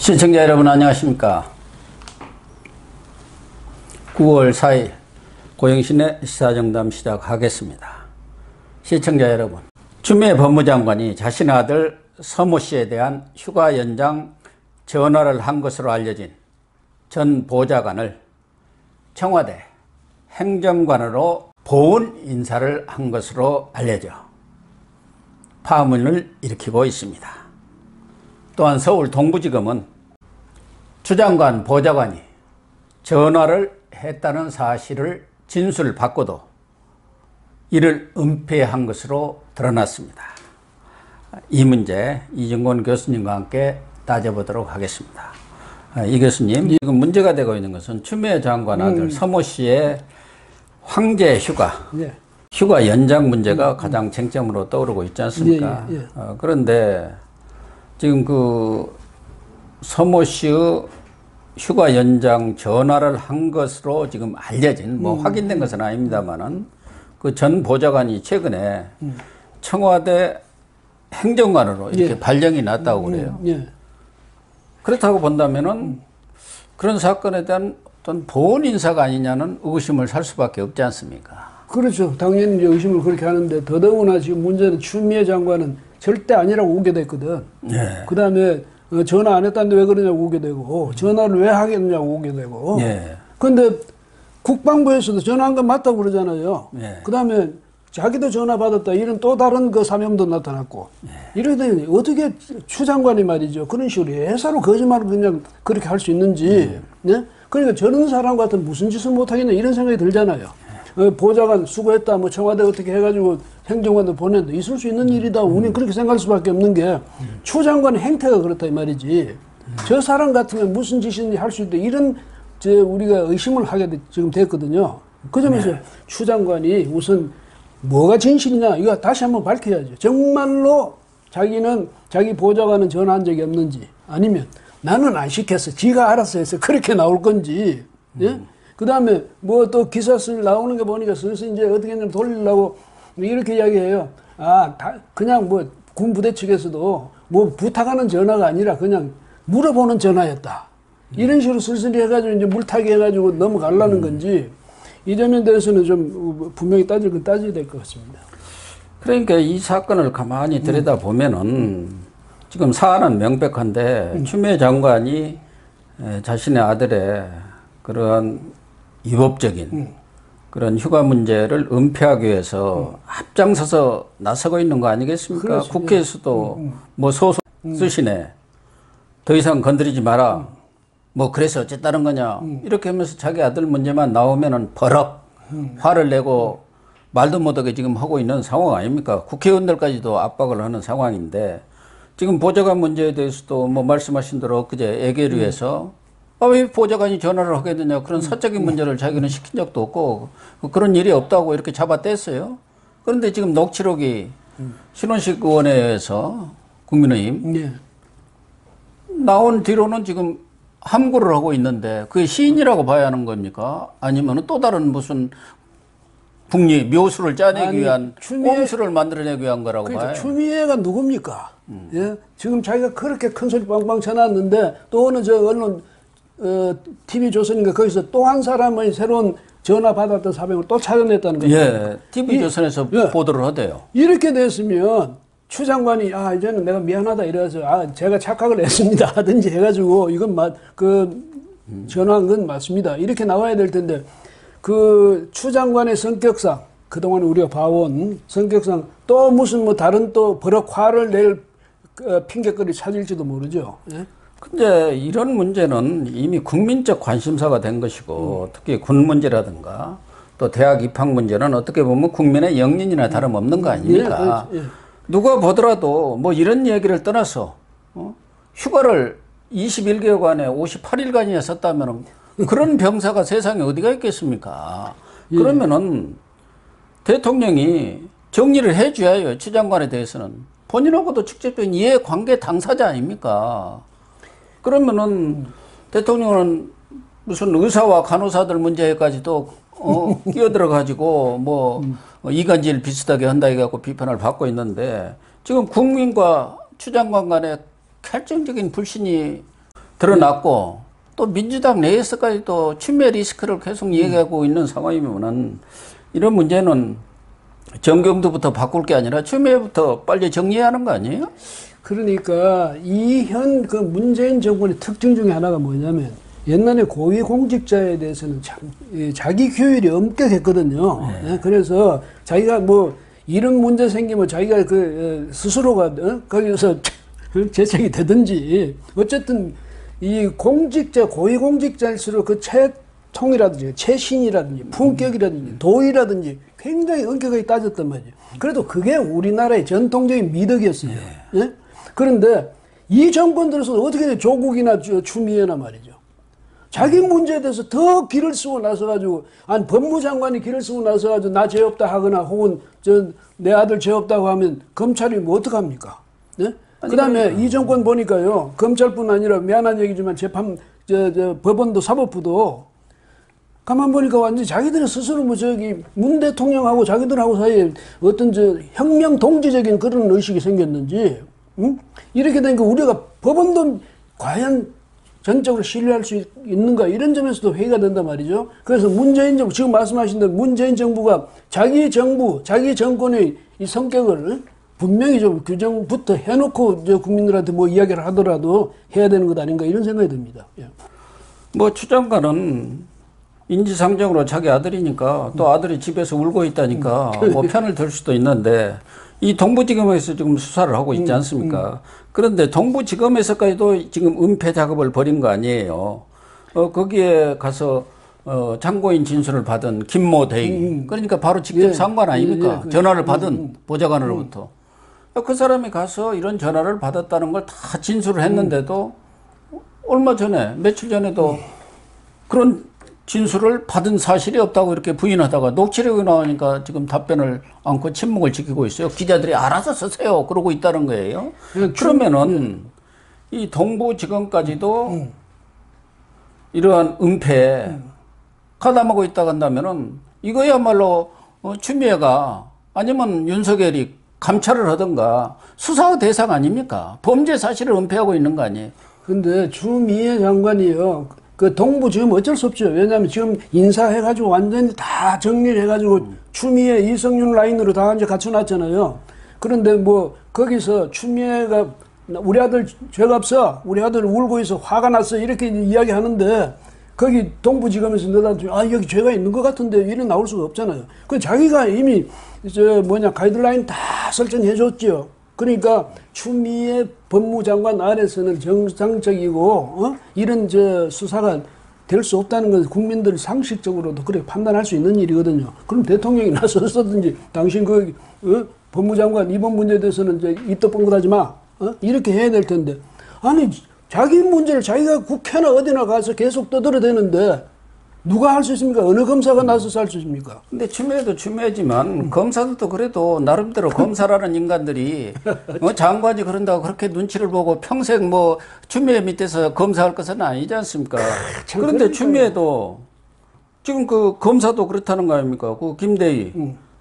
시청자 여러분 안녕하십니까. 9월 4일 고영신의 시사정담 시작하겠습니다. 시청자 여러분, 추미애 법무장관이 자신의 아들 서모 씨에 대한 휴가 연장 전화를 한 것으로 알려진 전 보좌관을 청와대 행정관으로 보훈 인사를 한 것으로 알려져 파문을 일으키고 있습니다. 또한 서울 동부지검은 추 장관 보좌관이 전화를 했다는 사실을 진술받고도 이를 은폐한 것으로 드러났습니다. 이 문제 이정권 교수님과 함께 따져보도록 하겠습니다. 이 교수님, 지금 문제가 되고 있는 것은 추미애 장관 아들 서모 씨의 황제 휴가 연장 문제가 가장 쟁점으로 떠오르고 있지 않습니까? 그런데 지금 그 서모 씨의 휴가 연장 전화를 한 것으로 지금 알려진, 확인된 것은 아닙니다만은 그 전 보좌관이 최근에 청와대 행정관으로 이렇게 발령이 났다고 그래요. 그렇다고 본다면은 그런 사건에 대한 어떤 보훈 인사가 아니냐는 의심을 살 수밖에 없지 않습니까? 그렇죠. 당연히 이제 의심을 그렇게 하는데, 더더구나 지금 문제는 추미애 장관은 절대 아니라고 우게 됐거든. 그 다음에 전화 안 했다는데 왜 그러냐고 우게 되고, 전화를 왜 하겠느냐고 우게 되고. 근데 국방부에서도 전화한 건 맞다고 그러잖아요. 그 다음에 자기도 전화 받았다, 이런 또 다른 그 사명도 나타났고. 이러더니 어떻게 추 장관이 말이죠, 그런 식으로 회사로 거짓말을 그냥 그렇게 할 수 있는지. 그러니까 저런 사람 같은 무슨 짓을 못하겠냐 이런 생각이 들잖아요. 보좌관 수고했다, 뭐 청와대 어떻게 해가지고 행정관도 보냈다, 있을 수 있는 일이다. 우리는 그렇게 생각할 수밖에 없는 게, 추 장관의 행태가 그렇다 이 말이지. 저 사람 같으면 무슨 짓인지 할 수 있다, 이런 우리가 의심을 하게 지금 됐거든요. 그 점에서 추 장관이 우선 뭐가 진실이냐 이거 다시 한번 밝혀야죠. 정말로 자기는, 자기 보좌관은 전화한 적이 없는지, 아니면 나는 안 시켰어, 지가 알아서 해서 그렇게 나올 건지. 그 다음에 뭐 또 기사 쓸 나오는 거 보니까 슬슬 이제 어떻게 했냐면 돌리려고 이렇게 이야기해요. 그냥 뭐 군 부대 측에서도 뭐 부탁하는 전화가 아니라 그냥 물어보는 전화였다, 이런 식으로 슬슬 해가지고 이제 물타기 해가지고 넘어가려는 건지, 이 점에 대해서는 좀 분명히 따질 건 따져야 될 것 같습니다. 그러니까 이 사건을 가만히 들여다보면은 지금 사안은 명백한데, 추미애 장관이 자신의 아들의 그런 위법적인 그런 휴가 문제를 은폐하기 위해서 앞장서서 나서고 있는 거 아니겠습니까? 그렇죠. 국회에서도 뭐 소송 쓰시네, 더 이상 건드리지 마라, 뭐 그래서 어쨌다는 거냐, 이렇게 하면서 자기 아들 문제만 나오면은 버럭 화를 내고 말도 못하게 지금 하고 있는 상황 아닙니까? 국회의원들까지도 압박을 하는 상황인데, 지금 보좌관 문제에 대해서도 뭐 말씀하신 대로 그제 애계류에서 왜 보좌관이 전화를 하게 되냐, 그런 사적인 문제를 자기는 시킨 적도 없고 그런 일이 없다고 이렇게 잡아뗐어요. 그런데 지금 녹취록이 신원식 의원에 의해서 국민의힘 나온 뒤로는 지금 함구를 하고 있는데, 그게 시인이라고 봐야 하는 겁니까? 아니면 또 다른 무슨 국리 묘수를 짜내기 위한, 꼼수를 만들어내기 위한 거라고 봐요. 추미애가 누굽니까? 지금 자기가 그렇게 큰 소리 빵빵 쳐놨는데, 또 어느 저 언론 TV조선인가 거기서 또 한 사람의 새로운 전화 받았던 사명을 또 찾아냈다는 거죠. TV조선에서 보도를 하대요. 이렇게 됐으면 추 장관이 이제는 내가 미안하다 이래서 제가 착각을 했습니다 하든지 해가지고, 이건 전화한 건 맞습니다, 이렇게 나와야 될 텐데, 그 추 장관의 성격상, 그동안 우리가 봐온 성격상 또 무슨 뭐 다른 또 버럭 화를 낼 핑계거리 찾을지도 모르죠. 근데 이런 문제는 이미 국민적 관심사가 된 것이고, 특히 군 문제라든가 또 대학 입학 문제는 어떻게 보면 국민의 영린이나 다름없는 거 아닙니까? 누가 보더라도 뭐 이런 얘기를 떠나서 휴가를 21개월간에 58일간이나 썼다면 그런 병사가 세상에 어디가 있겠습니까? 그러면은 대통령이 정리를 해줘야요. 추 장관에 대해서는 본인하고도 직접적인 이해관계 당사자 아닙니까? 그러면은 대통령은 무슨 의사와 간호사들 문제까지도 끼어들어가지고 뭐 이간질 비슷하게 한다 해갖고 비판을 받고 있는데, 지금 국민과 추 장관 간에 결정적인 불신이 드러났고 또 민주당 내에서까지 또 추미애 리스크를 계속 얘기하고 있는 상황이면은 이런 문제는 정경두부터 바꿀 게 아니라 추미애부터 빨리 정리하는 거 아니에요? 그러니까 이 현 그 문재인 정권의 특징 중에 하나가 뭐냐면 옛날에 고위공직자에 대해서는 참 자기 규율이 엄격했거든요. 네. 그래서 자기가 뭐 이런 문제 생기면 자기가 그 스스로가 거기서 재책이 되든지 어쨌든 이 공직자 고위공직자일수록 그 채통이라든지 채신이라든지 품격이라든지 도의라든지 굉장히 엄격하게 따졌단 말이에요. 그래도 그게 우리나라의 전통적인 미덕이었어요. 네? 그런데 이 정권 들어서 어떻게 조국이나 추미애나 말이죠. 자기 문제에 대해서 더 기를 쓰고 나서가지고, 아니, 법무장관이 기를 쓰고 나서가지고, 나 죄 없다 하거나, 혹은, 내 아들 죄 없다고 하면, 검찰이 뭐 어떡합니까? 네? 그 다음에 이 정권 보니까요, 검찰뿐 아니라 미안한 얘기지만, 법원도 사법부도, 가만 보니까 완전히 자기들이 스스로 문 대통령하고 자기들하고 사이에 어떤 혁명 동지적인 그런 의식이 생겼는지, 응? 이렇게 되니까 우리가 법원도 과연 전적으로 신뢰할 수 있는가 이런 점에서도 회의가 된단 말이죠. 그래서 문재인 정부 지금 말씀하신 대로 문재인 정부가 자기 정부 자기 정권의 이 성격을 분명히 좀 규정부터 해놓고 국민들한테 뭐 이야기를 하더라도 해야 되는 것 아닌가 이런 생각이 듭니다. 예. 뭐 추 장관은 인지상정으로 자기 아들이니까 또 아들이 집에서 울고 있다니까 뭐 편을 들 수도 있는데 이 동부지검에서 지금 수사를 하고 있지 않습니까? 그런데 동부지검에서까지도 지금 은폐 작업을 벌인 거 아니에요. 거기에 가서 참고인 진술을 받은 김모 대위. 그러니까 바로 직접 예, 상관 아닙니까? 예, 전화를 받은 보좌관으로부터. 그 사람이 가서 이런 전화를 받았다는 걸 다 진술을 했는데도 얼마 전에 며칠 전에도 그런 진술을 받은 사실이 없다고 이렇게 부인하다가 녹취록이 나오니까 지금 답변을 않고 침묵을 지키고 있어요. 기자들이 알아서 쓰세요. 그러고 있다는 거예요. 그러면은 이 동부지검까지도 이러한 은폐에 가담하고 있다고 한다면은 이거야말로 추미애가 아니면 윤석열이 감찰을 하든가 수사 대상 아닙니까? 범죄 사실을 은폐하고 있는 거 아니에요? 근데 추미애 장관이요. 그 동부 지금 어쩔 수 없죠. 왜냐하면 지금 인사해가지고 완전히 다 정리를 해가지고 추미애 이성윤 라인으로 다 이제 갖춰놨잖아요. 그런데 뭐 거기서 추미애가 우리 아들 죄가 없어. 우리 아들 울고 있어. 화가 났어. 이렇게 이야기하는데 거기 동부지검에서 너다 여기 죄가 있는 것 같은데 이래 나올 수가 없잖아요. 그 자기가 이미 가이드라인 다 설정해줬죠. 그러니까 추미애 법무장관 아래서는 정상적이고 이런 수사가 될 수 없다는 것은 국민들 상식적으로도 그렇게 판단할 수 있는 일이거든요. 그럼 대통령이 나섰든지 당신 법무장관 이번 문제에 대해서는 입도 뻥긋하지 마 이렇게 해야 될 텐데 아니 자기 문제를 자기가 국회나 어디나 가서 계속 떠들어대는데 누가 할 수 있습니까? 어느 검사가 나서서 할 수 있습니까? 근데 추미애도 추미애지만 검사들도 그래도 나름대로 검사라는 인간들이 장관이 그런다고 그렇게 눈치를 보고 평생 뭐 추미애 밑에서 검사할 것은 아니지 않습니까? 그런데 추미애도 지금 그 검사도 그렇다는 거 아닙니까? 그 김대희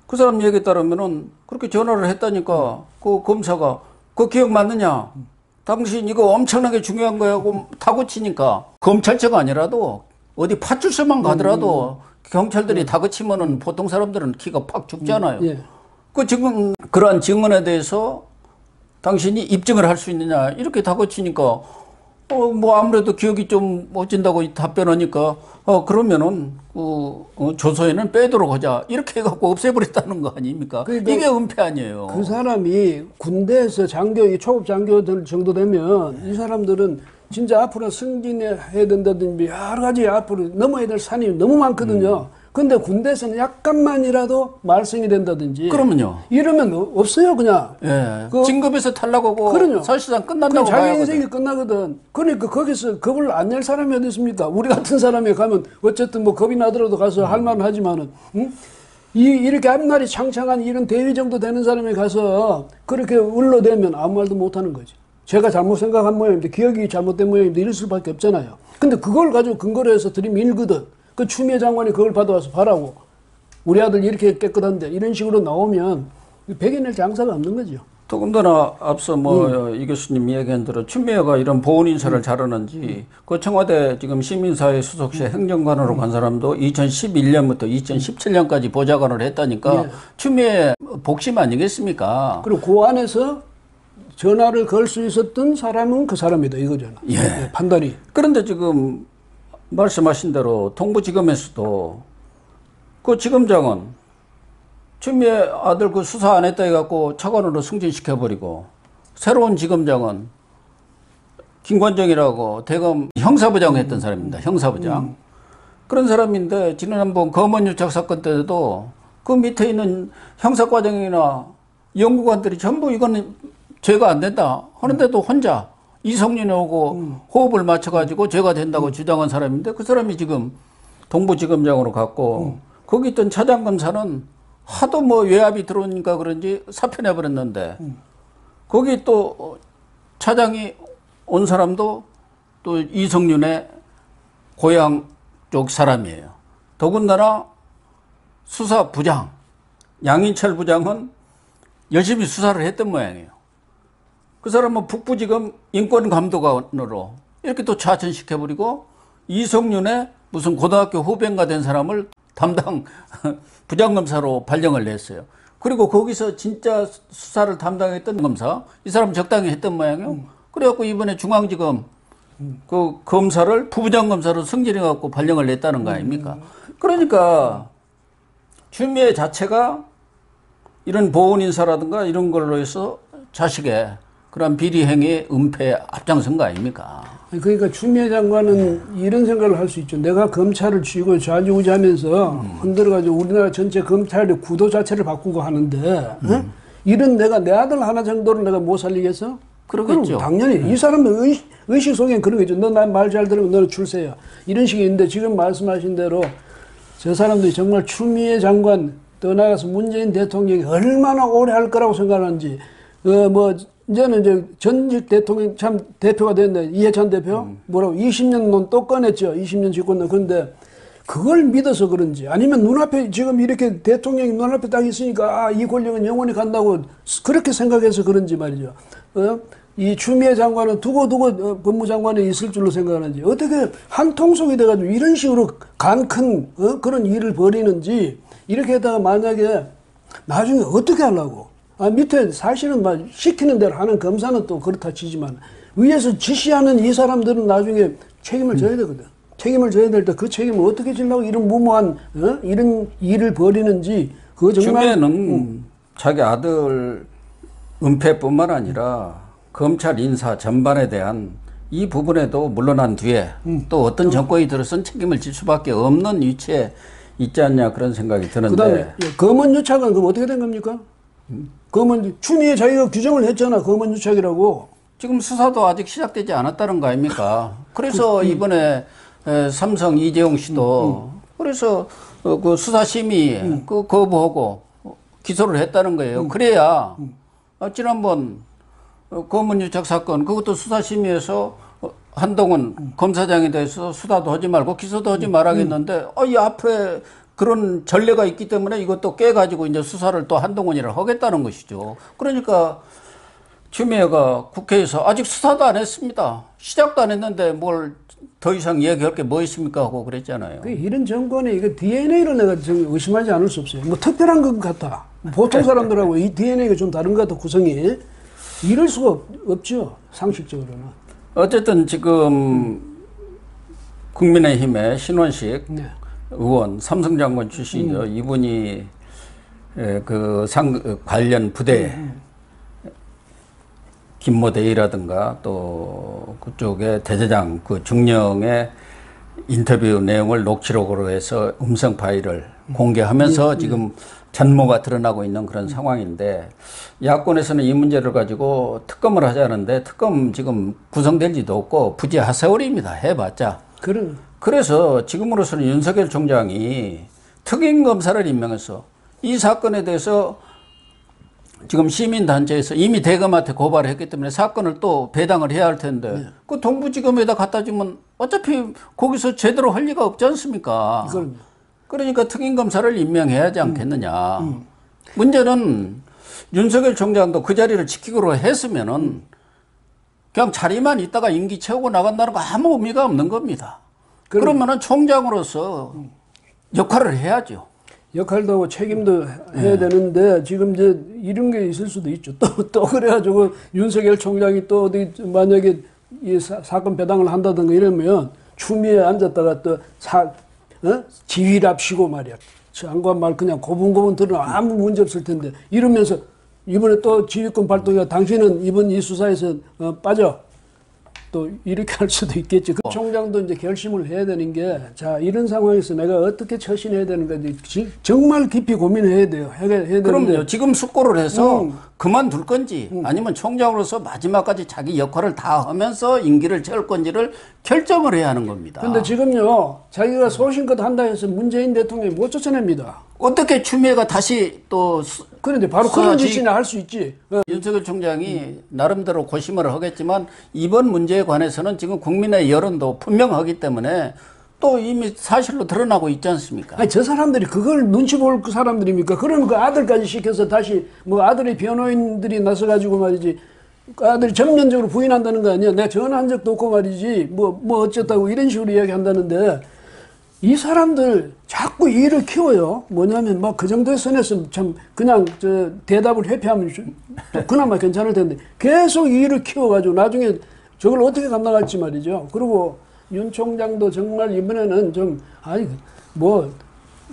그 사람 얘기에 따르면은 그렇게 전화를 했다니까 그 검사가 그 기억 맞느냐? 당신 이거 엄청나게 중요한 거야고 타고 치니까 검찰청 아니라도 어디 파출소만 가더라도 경찰들이 다그치면은 보통 사람들은 키가 팍 죽잖아요. 예. 그 지금 그러한 증언에 대해서 당신이 입증을 할 수 있느냐 이렇게 다그치니까 뭐 아무래도 기억이 좀 멋진다고 답변하니까 그러면은 조서에는 빼도록 하자 이렇게 해갖고 없애버렸다는 거 아닙니까? 그러니까 이게 은폐 아니에요. 그 사람이 군대에서 초급 장교들 정도 되면 이 사람들은 진짜 앞으로 승진해야 된다든지 여러 가지 앞으로 넘어야 될 산이 너무 많거든요. 근데 군대에서는 약간만이라도 말썽이 된다든지. 그러면요. 이러면 없어요, 그냥. 예. 진급에서 탈락하고 그럼요. 사실상 끝난다고 자기 봐야 인생이 끝나거든. 그러니까 거기서 겁을 안 낼 사람이 어디 있습니까? 우리 같은 사람이 가면 어쨌든 뭐 겁이 나더라도 가서 할 말은 하지만은, 응? 이렇게 앞날이 창창한 이런 대위 정도 되는 사람이 가서 그렇게 울러대면 아무 말도 못 하는 거지. 제가 잘못 생각한 모양인데 기억이 잘못된 모양인데 이럴 수밖에 없잖아요. 근데 그걸 가지고 근거로 해서 들이밀거든. 그 추미애 장관이 그걸 받아와서 봐라고. 우리 아들 이렇게 깨끗한데 이런 식으로 나오면 백인의 장사가 없는 거죠. 더군다나 앞서 이 교수님 이야기한 대로 추미애가 이런 보훈 인사를 잘하는지 그 청와대 지금 시민사회 수석실 행정관으로 간 사람도 2011년부터 2017년까지 보좌관을 했다니까 추미애 복심 아니겠습니까? 그리고 그 안에서 전화를 걸 수 있었던 사람은 그 사람이다 이거잖아. 판단이. 그런데 지금 말씀하신 대로 동부지검에서도 그 지검장은 추미애 아들 그 수사 안 했다 해갖고 차관으로 승진시켜버리고 새로운 지검장은 김관정이라고 대검 형사부장 했던 사람입니다. 형사부장. 그런 사람인데 지난번 검언유착 사건 때도 그 밑에 있는 형사과장이나 연구관들이 전부 이거는 죄가 안 된다 하는데도 혼자 이성윤이 오고 호흡을 맞춰가지고 죄가 된다고 주장한 사람인데 그 사람이 지금 동부지검장으로 갔고 거기 있던 차장검사는 하도 외압이 들어오니까 그런지 사표내버렸는데 거기 또 차장이 온 사람도 또 이성윤의 고향 쪽 사람이에요. 더군다나 수사부장 양인철 부장은 열심히 수사를 했던 모양이에요. 그 사람은 북부지검 인권감독관으로 이렇게 또 차천시켜버리고 이성윤의 무슨 고등학교 후배인가 된 사람을 담당 부장검사로 발령을 냈어요. 그리고 거기서 진짜 수사를 담당했던 검사, 이 사람 적당히 했던 모양이에요. 그래갖고 이번에 중앙지검 그 검사를 부부장검사로 승진해갖고 발령을 냈다는 거 아닙니까? 그러니까 추미애 자체가 이런 보훈인사라든가 이런 걸로 해서 자식의 그런 비리행위 은폐에 앞장선 거 아닙니까? 그러니까 추미애 장관은 이런 생각을 할 수 있죠. 내가 검찰을 쥐고 좌지우지하면서 흔들어가지고 우리나라 전체 검찰의 구도 자체를 바꾸고 하는데 이런 내 아들 하나 정도를 내가 못 살리겠어? 그러겠죠. 당연히 이 사람은 의식 속엔 그런 거죠. 너 난 말 잘 들으면 너는 출세야. 이런 식이 있는데 지금 말씀하신 대로 저 사람들이 정말 추미애 장관 떠나가서 문재인 대통령이 얼마나 오래 할 거라고 생각하는지 이제는 이제 전직 대통령 참 대표가 됐네. 이해찬 대표? 뭐라고 20년 논 또 꺼냈죠. 20년 집권론. 그런데 그걸 믿어서 그런지 아니면 눈앞에 지금 이렇게 대통령이 눈앞에 딱 있으니까 이 권력은 영원히 간다고 그렇게 생각해서 그런지 말이죠. 이 추미애 장관은 두고두고 법무장관에 있을 줄로 생각하는지 어떻게 한 통속이 돼가지고 이런 식으로 간큰 그런 일을 벌이는지 이렇게 하다가 만약에 나중에 어떻게 하려고 밑에 사실은 막 시키는 대로 하는 검사는 또 그렇다 치지만 위에서 지시하는 이 사람들은 나중에 책임을 져야 되거든. 책임을 져야 될 때 그 책임을 어떻게 지려고 이런 무모한 이런 일을 벌이는지 그거 정말 추미애는 자기 아들 은폐뿐만 아니라 검찰 인사 전반에 대한 이 부분에도 물러난 뒤에 또 어떤 정권이 들어선 책임을 질 수밖에 없는 위치에 있지 않냐 그런 생각이 드는데 그다음에 검언유착은 그럼 어떻게 된 겁니까? 추미애 자기가 규정을 했잖아. 검언유착이라고. 지금 수사도 아직 시작되지 않았다는 거 아닙니까? 그래서 이번에 삼성 이재용 씨도 그래서 그 수사심의 그 거부하고 기소를 했다는 거예요. 그래야 지난번 검언유착 사건 그것도 수사심의에서 한동훈 검사장에 대해서 수사도 하지 말고 기소도 하지 말아야겠는데 이 앞에 그런 전례가 있기 때문에 이것도 깨가지고 이제 수사를 또 한동훈이라 하겠다는 것이죠. 그러니까 추미애가 국회에서 아직 수사도 안 했습니다. 시작도 안 했는데 뭘 더 이상 얘기할 게 뭐 있습니까 하고 그랬잖아요. 이런 정권의 이거 DNA를 내가 의심하지 않을 수 없어요. 뭐 특별한 것 같아. 보통 사람들하고 이 DNA가 좀 다른 것 같아 구성이. 이럴 수가 없죠. 상식적으로는. 어쨌든 지금 국민의힘의 신원식 의원 삼성 장관 출신이죠. 이분이 관련 부대 김모대위라든가 또 그쪽에 대대장 그 중령의 인터뷰 내용을 녹취록으로 해서 음성 파일을 공개하면서 지금 전모가 드러나고 있는 그런 상황인데 야권에서는 이 문제를 가지고 특검을 하자는데 특검 지금 구성될지도 없고 부재 하세월입니다. 해봤자. 그래서 지금으로서는 윤석열 총장이 특임검사를 임명해서 이 사건에 대해서 지금 시민단체에서 이미 대검한테 고발을 했기 때문에 사건을 또 배당을 해야 할 텐데 그 동부지검에다 갖다 주면 어차피 거기서 제대로 할 리가 없지 않습니까? 그러니까 특임검사를 임명해야 하지 않겠느냐. 문제는 윤석열 총장도 그 자리를 지키기로 했으면은 그냥 자리만 있다가 임기 채우고 나간다는 거 아무 의미가 없는 겁니다. 그러면은 총장으로서 역할을 해야죠. 역할도 하고 책임도 해야 되는데 지금 이제 이런 게 있을 수도 있죠. 또 그래가지고 윤석열 총장이 또 어디 만약에 이 사건 배당을 한다든가 이러면 추미애 앉았다가 또 지휘랍시고 말이야. 장관 말 그냥 고분고분 들으면 아무 문제 없을 텐데 이러면서 이번에 또 지휘권 발동이가 당신은 이번 이 수사에서 빠져. 또 이렇게 할 수도 있겠지. 그 총장도 이제 결심을 해야 되는 게, 자, 이런 상황에서 내가 어떻게 처신해야 되는가, 정말 깊이 고민해야 돼요. 해야 되는데. 그럼요. 지금 숙고를 해서 그만둘 건지, 아니면 총장으로서 마지막까지 자기 역할을 다 하면서 임기를 채울 건지를 결정을 해야 하는 겁니다. 근데 지금요, 자기가 소신껏 한다 해서 문재인 대통령이 못 쫓아냅니다. 어떻게 추미애가 다시 또 그런데 바로 그런 짓이나 할 수 있지. 윤석열 총장이 나름대로 고심을 하겠지만 이번 문제에 관해서는 지금 국민의 여론도 분명하기 때문에 또 이미 사실로 드러나고 있지 않습니까? 아니, 저 사람들이 그걸 눈치 볼 사람들입니까? 그러면 그 아들까지 시켜서 다시 뭐 아들의 변호인들이 나서가지고 말이지. 그 아들이 전면적으로 부인한다는 거 아니야. 내가 전화한 적도 없고 말이지. 뭐 어쨌다고 이런 식으로 이야기한다는데 이 사람들 자꾸 일을 키워요. 뭐냐면 막 그 정도의 선에서 참 그냥 저 대답을 회피하면 그나마 괜찮을 텐데 계속 일을 키워가지고 나중에 저걸 어떻게 감당할지 말이죠. 그리고 윤 총장도 정말 이번에는 좀 아니 뭐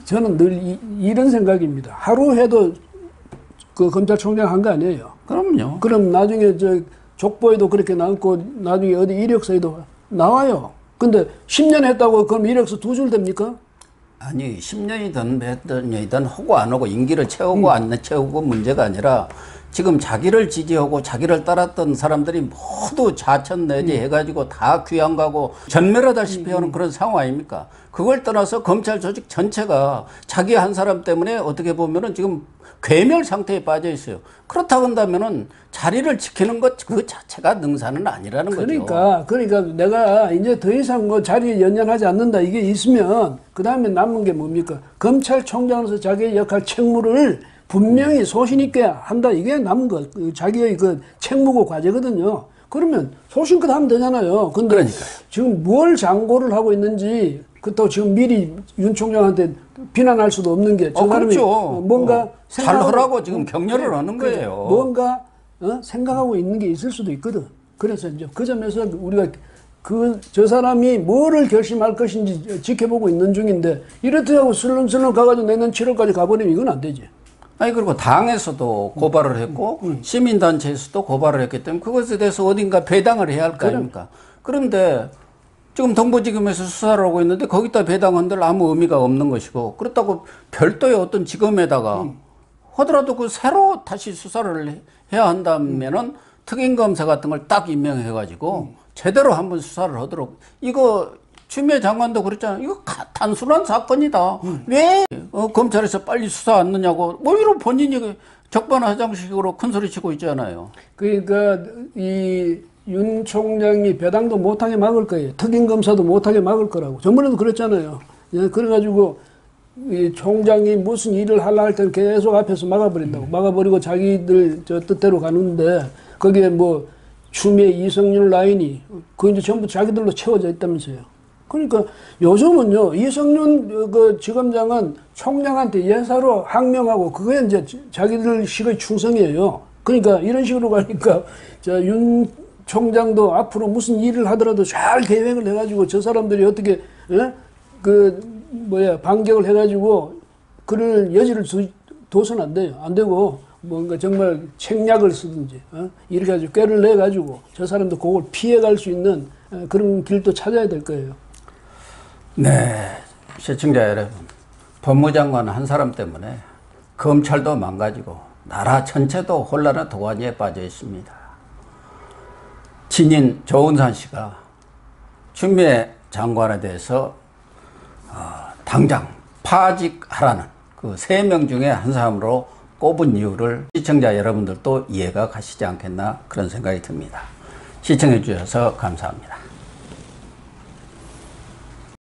저는 늘 이런 생각입니다. 하루 해도 그 검찰총장 한 거 아니에요. 그럼요. 그럼 나중에 저 족보에도 그렇게 나왔고 나중에 어디 이력서에도 나와요. 근데 10년 했다고 그럼 이력서 2줄 됩니까? 아니 10년이든 몇 년이든 하고 안 하고 임기를 채우고 안 채우고 문제가 아니라 지금 자기를 지지하고 자기를 따랐던 사람들이 모두 좌천내지 해가지고 다 귀양 가고 전멸하다시피 하는 그런 상황 아닙니까? 그걸 떠나서 검찰 조직 전체가 자기 한 사람 때문에 어떻게 보면은 지금 괴멸 상태에 빠져 있어요. 그렇다고 한다면은 자리를 지키는 것 그 자체가 능사는 아니라는 거죠. 그러니까 내가 이제 더 이상 뭐 자리에 연연하지 않는다 이게 있으면 그 다음에 남은 게 뭡니까? 검찰총장으로서 자기의 역할 책무를 분명히 소신 있게 한다 이게 남은 거 자기의 그 책무고 과제거든요. 그러면 소신껏 하면 되잖아요. 근데 그러니까요. 지금 뭘 장고를 하고 있는지 그렇다고 지금 미리 윤 총장한테 비난할 수도 없는 게 저 사람이 그렇죠. 뭔가 잘하라고 지금 격려를 하는 거예요. 뭔가 생각하고 있는 게 있을 수도 있거든. 그래서 이제 그 점에서 우리가 저 사람이 뭐를 결심할 것인지 지켜보고 있는 중인데 이렇다고 슬렁슬렁 가가지고 내년 7월까지 가버리면 이건 안 되지. 아니 그리고 당에서도 고발을 했고 시민단체에서도 고발을 했기 때문에 그것에 대해서 어딘가 배당을 해야 할 거 아닙니까? 그런데 지금 동부지검에서 수사를 하고 있는데 거기다 배당한들 아무 의미가 없는 것이고 그렇다고 별도의 어떤 지검에다가 하더라도 그 새로 다시 수사를 해야 한다면은 특임검사 같은 걸 딱 임명해가지고 제대로 한번 수사를 하도록 이거 추미애 장관도 그랬잖아요. 이거 단순한 사건이다. 왜 검찰에서 빨리 수사 안 넣냐고 오히려 본인이 적반하장식으로 큰 소리 치고 있잖아요. 그러니까 이 윤 총장이 배당도 못하게 막을 거예요. 특임검사도 못하게 막을 거라고. 전번에도 그랬잖아요. 그래가지고 이 총장이 무슨 일을 하려 할 때는 계속 앞에서 막아버린다고. 막아버리고 자기들 저 뜻대로 가는데 거기에 뭐 추미애 이성윤 라인이 그 이제 전부 자기들로 채워져 있다면서요. 그러니까 요즘은요 이성윤 그 지검장은 총장한테 예사로 항명하고 그게 이제 자기들 식의 충성이에요. 그러니까 이런 식으로 가니까 윤 총장도 앞으로 무슨 일을 하더라도 잘 계획을 해가지고 저 사람들이 어떻게 반격을 해가지고 그럴 여지를 둬서는 안 돼요. 안 되고 뭔가 정말 책략을 쓰든지 이렇게 아주 꾀를 내가지고 저 사람도 그걸 피해갈 수 있는 그런 길도 찾아야 될 거예요. 네, 시청자 여러분, 법무장관 한 사람 때문에 검찰도 망가지고 나라 전체도 혼란의 도가니에 빠져 있습니다. 친인 조은산 씨가 추미애 장관에 대해서 당장 파직하라는 그 3명 중에 한 사람으로 꼽은 이유를 시청자 여러분들도 이해가 가시지 않겠나 그런 생각이 듭니다. 시청해 주셔서 감사합니다.